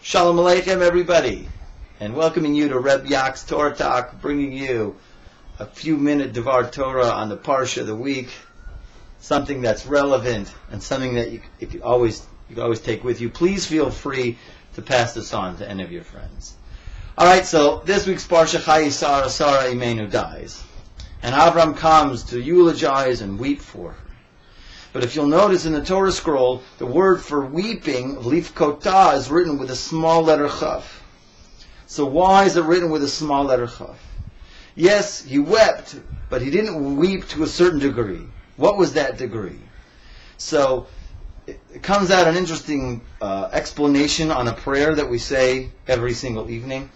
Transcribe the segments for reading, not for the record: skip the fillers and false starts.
Shalom Aleichem, everybody, and welcoming you to Reb Yak's Torah Talk, bringing you a few-minute Devar Torah on the Parsha of the week, something that's relevant and something that you can always take with you. Please feel free to pass this on to any of your friends. All right, so this week's Parsha, Chaye Sarah, Sarah Imenu dies, and Avram comes to eulogize and weep for her. But if you'll notice in the Torah scroll, the word for weeping, lifkotah, is written with a small letter chaf. So why is it written with a small letter chaf? Yes, he wept, but he didn't weep to a certain degree. What was that degree? So it comes out an interesting explanation on a prayer that we say every single evening.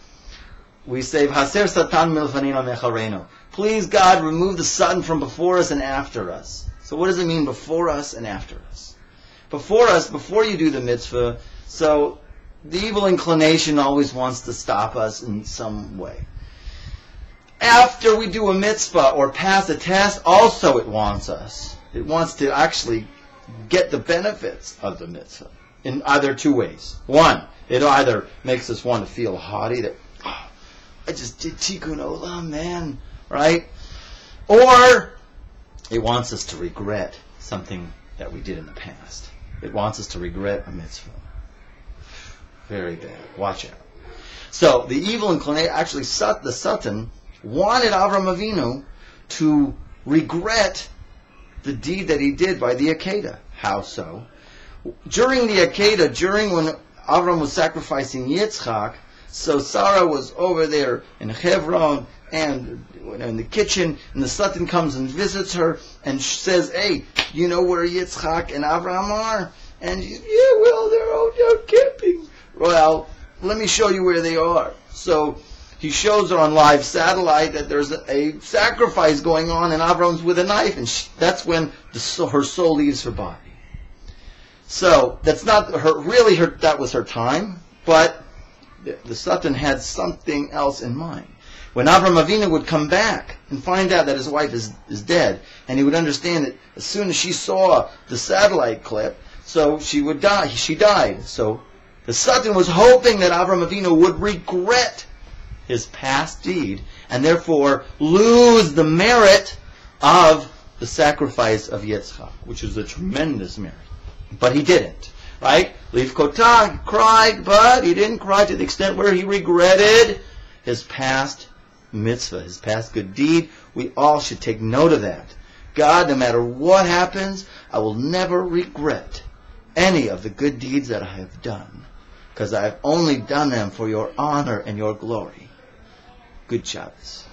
We say, Haser Satan milfanino mechareno. Please, God, remove the Satan from before us and after us. So what does it mean before us and after us? Before us, before you do the mitzvah, so the evil inclination always wants to stop us in some way. After we do a mitzvah or pass a test, also it wants us. It wants to actually get the benefits of the mitzvah in either two ways. One, it either makes us want to feel haughty, that, oh, I just did tikkun olam, man, right? Or it wants us to regret something that we did in the past. It wants us to regret a mitzvah. Very bad. Watch out. So the evil inclination, actually the Satan, wanted Avram Avinu to regret the deed that he did by the Akedah. How so? During the Akedah, during when Avram was sacrificing Yitzchak, so Sarah was over there in Hebron and in the kitchen, and the Satan comes and visits her and says, hey, you know where Yitzchak and Avram are? And she's, yeah, well, they're out camping. Well, let me show you where they are. So he shows her on live satellite that there's a sacrifice going on, and Avram's with a knife, and that's when her soul leaves her body. So that's not that was her time, but the Satan had something else in mind. When Avram Avinu would come back and find out that his wife is dead, and he would understand that as soon as she saw the satellite clip, so she would die. She died. So the Satan was hoping that Avram Avinu would regret his past deed and therefore lose the merit of the sacrifice of Yitzchak, which is a tremendous merit. But he didn't. Right? Lifkotah, he cried, but he didn't cry to the extent where he regretted his past mitzvah, his past good deed. We all should take note of that. God, no matter what happens, I will never regret any of the good deeds that I have done, because I have only done them for your honor and your glory. Good Shabbos.